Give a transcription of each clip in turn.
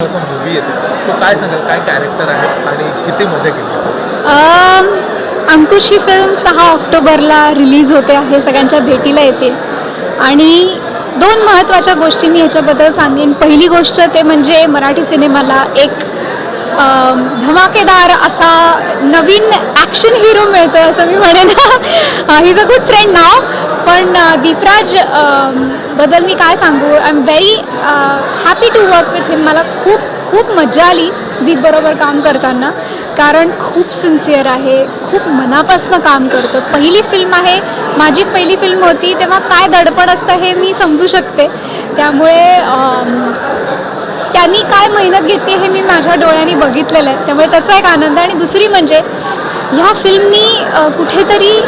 असा मूवी येतो सो काय सांगाल काय कॅरेक्टर आहे आणि किती मजा केली? अंकुश ही फिल्म 6 ऑक्टोबरला रिलीज होते आहे, सगळ्यांच्या भेटीला येते. आणि दोन महत्त्वाच्या गोष्टी मी ह्याच्याबद्दल सांगेन. पहिली गोष्ट ते म्हणजे मराठी सिनेमाला एक धमाकेदार असा नवीन ॲक्शन हिरो मिळतो असं मी म्हणेन. He is a good friend नाव. पण दीपराज बद्दल मी काय सांगू, I am very happy to work with him. मला खूप खूप मजा आली दीपबरोबर काम करताना, कारण खूप सिन्सिअर आहे, खूप मनापासून काम करतो. पहिली फिल्म आहे, माझी पहिली फिल्म होती, तेव्हा काय दडपण असतं हे मी समजू शकते. त्यामुळे त्यांनी काय मेहनत घेतली हे मी माझ्या डोळ्यांनी बघितलेलं आहे, त्यामुळे त्याचा एक आनंद. आणि दुसरी म्हणजे ह्या फिल्मनी कुठेतरी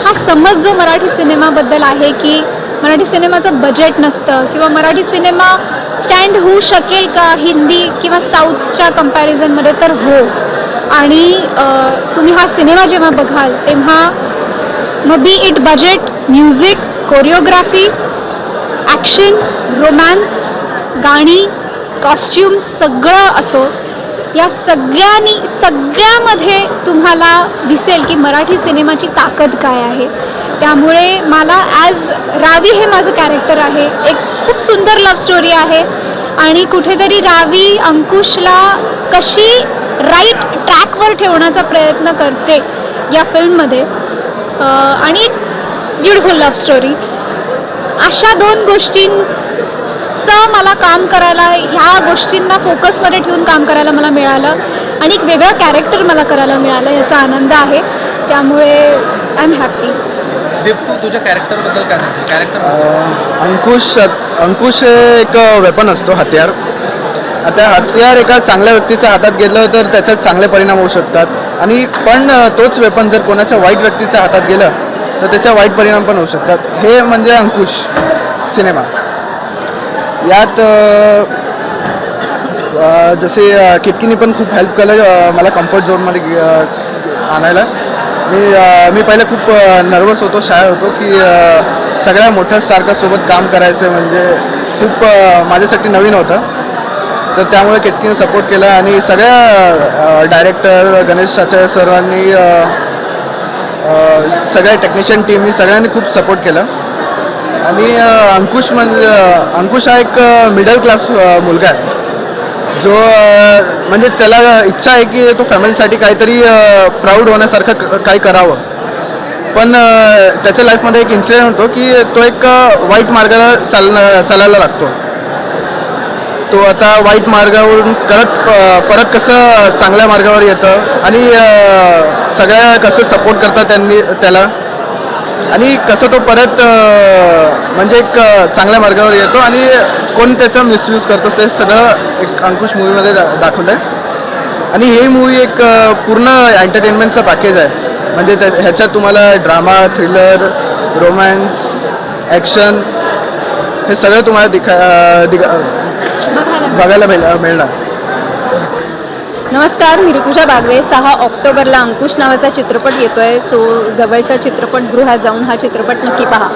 हा समज जो मराठी सिनेमाबद्दल आहे की मराठी सिनेमाचं बजेट नसतं किंवा मराठी सिनेमा स्टँड होऊ शकेल का हिंदी किंवा साऊथच्या कंपॅरिझनमध्ये, तर हो. आणि तुम्ही हा सिनेमा जेव्हा बघाल तेव्हा मग बी it budget, music, choreography, action, romance, गाणी, कॉस्ट्युम सगळं असो, या सगळ्यामध्ये तुम्हाला दिसेल की मराठी सिनेमाची ताकद काय आहे. त्यामुळे मला ॲज रावी हे माझं कॅरेक्टर आहे. एक खूप सुंदर लव्ह स्टोरी आहे आणि कुठेतरी रावी अंकुशला कशी राईट ट्रॅकवर ठेवण्याचा प्रयत्न करते या फिल्ममध्ये. आणि ब्युटिफुल लव्ह स्टोरी, अशा दोन गोष्टींचं मला काम करायला, ह्या गोष्टींना फोकसमध्ये ठेवून काम करायला मला मिळालं आणि एक वेगळं कॅरेक्टर मला करायला मिळालं, याचा आनंद आहे. त्यामुळे आय एम हॅपी. दीप, तू तुझ्या कॅरेक्टरबद्दल काय सांगते? कॅरेक्टर अंकुश हे एक वेपन असतो, हत्यार. आता हत्यार एका चांगल्या व्यक्तीच्या हातात गेलं तर त्याचे चांगले परिणाम होऊ शकतात, आणि पण तोच वेपन जर कोणाच्या वाईट व्यक्तीच्या हातात गेलं तर त्याचे वाईट परिणाम पण होऊ शकतात. हे म्हणजे अंकुश सिनेमा. यात जसे किटकीनी पण खूप हेल्प केलं मला कम्फर्ट झोनमध्ये आणायला. मी पहिले खूप नर्वस होतो, शाय होतो की सगळ्या मोठ्या स्टारकासोबत काम करायचं म्हणजे खूप माझ्यासाठी नवीन होतं. तर त्यामुळे केतकीने सपोर्ट केला आणि सगळ्या डायरेक्टर गणेश आचार्य सर्वांनी, सगळ्या टेक्निशियन टीमनी सगळ्यांनी खूप सपोर्ट केला. आणि अंकुश हा एक मिडल क्लास मुलगा आहे, जो म्हणजे त्याला इच्छा आहे की तो फॅमिलीसाठी काहीतरी प्राऊड होण्यासारखं काही करावं. पण त्याच्या लाईफमध्ये एक इन्सिडेंट होतो की तो एक वाईट मार्गाला चालायला लागतो. तो आता वाईट मार्गावरून परत कसं चांगल्या मार्गावर येतं आणि सगळ्या कसं सपोर्ट करतात त्यांनी त्याला, आणि कसं तो परत म्हणजे एक चांगल्या मार्गावर येतो आणि कोण त्याचा मिसयूज करतं ते सगळं एक अंकुश मूवीमध्ये दाखवलं आहे. आणि ही मूवी एक पूर्ण एंटरटेनमेंटचं पॅकेज आहे. म्हणजे ह्याच्यात तुम्हाला ड्रामा, थ्रिलर, रोमॅन्स, ॲक्शन हे सगळं तुम्हाला बघायला मिळणार. नमस्कार, मी ऋतुजा बागवे. 6 ऑक्टोबरला अंकुश नावाचा चित्रपट येतोय. सो जवळच्या चित्रपटगृहात जाऊन हा चित्रपट नक्की पहा.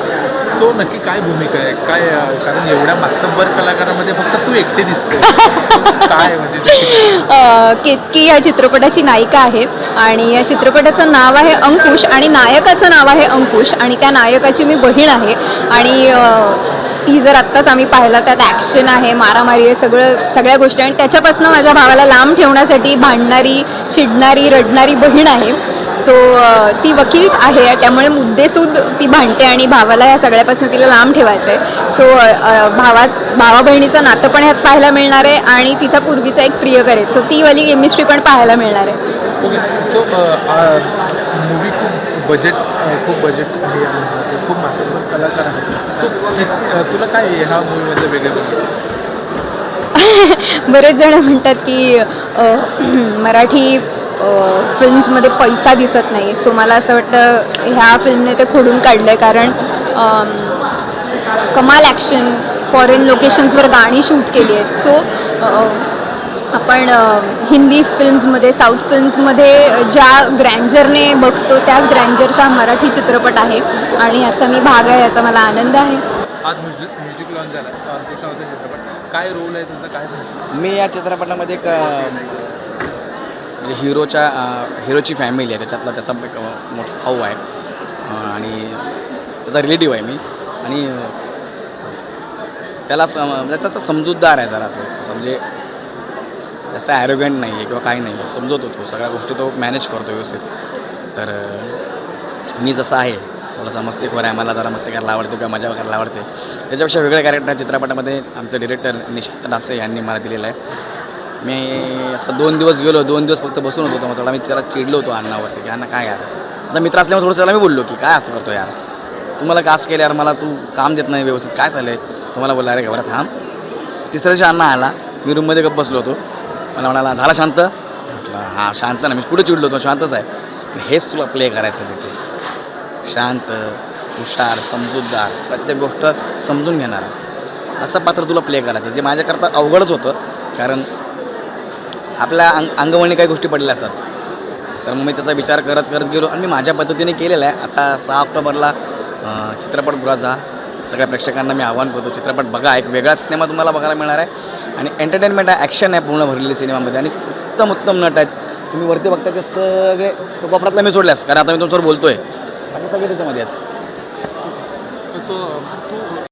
सो नक्की काय भूमिका आहे काय? कारण एवढ्या मास्तंबर कलाकारामध्ये फक्त तू एकटी दिसते. काय म्हणजे केतकी या चित्रपटाची नायिका आहे आणि या चित्रपटाचं नाव आहे अंकुश आणि नायकाचं नाव आहे अंकुश आणि त्या नायकाची मी बहीण आहे. आणि ती जर आत्ताच आम्ही पाहिला त्यात ॲक्शन आहे, मारामारी आहे, सगळ्या गोष्टी. आणि त्याच्यापासून माझ्या भावाला लांब ठेवण्यासाठी भांडणारी, चिडणारी, रडणारी बहीण आहे. सो ती वकील आहे, त्यामुळे मुद्देसूद ती भांडते आणि भावाला या सगळ्यापासून तिला लांब ठेवायचं आहे. सो भावा बहिणीचं नातं पण ह्यात पाहायला मिळणार आहे आणि तिचा पूर्वीचा एक प्रियकर आहे. सो ती वाली केमिस्ट्री पण पाहायला मिळणार आहे. ओके. सो मूवी खूप बजेट आहे, खूप मास्तंबर कलाकार आहे. सो तुला काय ह्या मूवीमध्ये वेगळं? बरेच जण म्हणतात की मराठी फिल्म्समध्ये पैसा दिसत नाही. सो मला असं वाटतं ह्या फिल्मने ते खोडून काढलं आहे, कारण कमाल ॲक्शन, फॉरेन लोकेशन्सवर गाणी शूट केली आहेत. सो आपण हिंदी फिल्म्समध्ये, साऊथ फिल्म्समध्ये ज्या ग्रँजरने बघतो त्याच ग्रँजरचा मराठी चित्रपट आहे आणि याचा मी भाग आहे, याचा मला आनंद आहे. आज म्युझिक लॉन्च झाला अंकुश नावाचा चित्रपट. काय रोल आहे तुझा, काय सांगतो? मी या चित्रपटामध्ये एक म्हणजे हिरोची फॅमिली आहे, त्याच्यातला त्याचा एक मोठा भाऊ आहे आणि त्याचा रिलेटिव्ह आहे मी. आणि त्याला त्याचा असं समजूतदार आहे जरा तो, असं म्हणजे जास्त ॲरोगंट नाही आहे किंवा काही नाही आहे, समजवतो तो सगळ्या गोष्टी, तो मॅनेज करतो व्यवस्थित. तर मी जसं आहे थोडंसं मस्तीखोर आहे, मला जरा मस्ती करायला आवडते किंवा मजा करायला आवडते. त्याच्यापेक्षा वेगळं कॅरेक्टर चित्रपटामध्ये आमचे डिरेक्टर निशांत डापसे यांनी मला दिलेलं आहे. मी असं 2 दिवस गेलो, 2 दिवस फक्त बसून होतो, मग थोडा मी जरा चिडलो होतो अण्णावरती की अण्णा काय यार, आता मित्र असल्यामुळे थोडंसं त्याला मी बोललो की काय असं करतो यार, तुम्हाला कास्ट केलं यार, मला तू काम देत नाही व्यवस्थित, काय चाललं आहे. तुम्हाला बोलला अरे घबरा थांब. तिसऱ्या दिवशी अण्णा आला, मी रूममध्ये गप्प बसलो होतो, मला म्हणाला झाला शांत. म्हटलं हां शांत ना, मी कुठे चिडलो होतो, शांतच आहे. हेच तुला प्ले करायचं तिथे, शांत, हुशार, समजूतदार, प्रत्येक गोष्ट समजून घेणारा असं पात्र तुला प्ले करायचं, जे माझ्याकरता अवघडच होतं. कारण आपल्या अंगवळणी काही गोष्टी पडलेल्या असतात, तर मग मी त्याचा विचार करत गेलो आणि मी माझ्या पद्धतीने केलेला आहे. आता 6 ऑक्टोबरला चित्रपटगृहाचा सगळ्या प्रेक्षकांना मी आवाहन करतो, चित्रपट बघा. एक वेगळा सिनेमा तुम्हाला बघायला मिळणार आहे आणि एंटरटेनमेंट आहे, ॲक्शन आहे पूर्ण भरलेली सिनेमामध्ये आणि उत्तम नट आहेत. तुम्ही वरती बघता ते सगळे, तो कोपऱ्यातला मी सोडल्यास, कारण आता मी तुमच्यावर बोलतोय, बाकी सगळे त्याच्यामध्ये आहेत. सो तू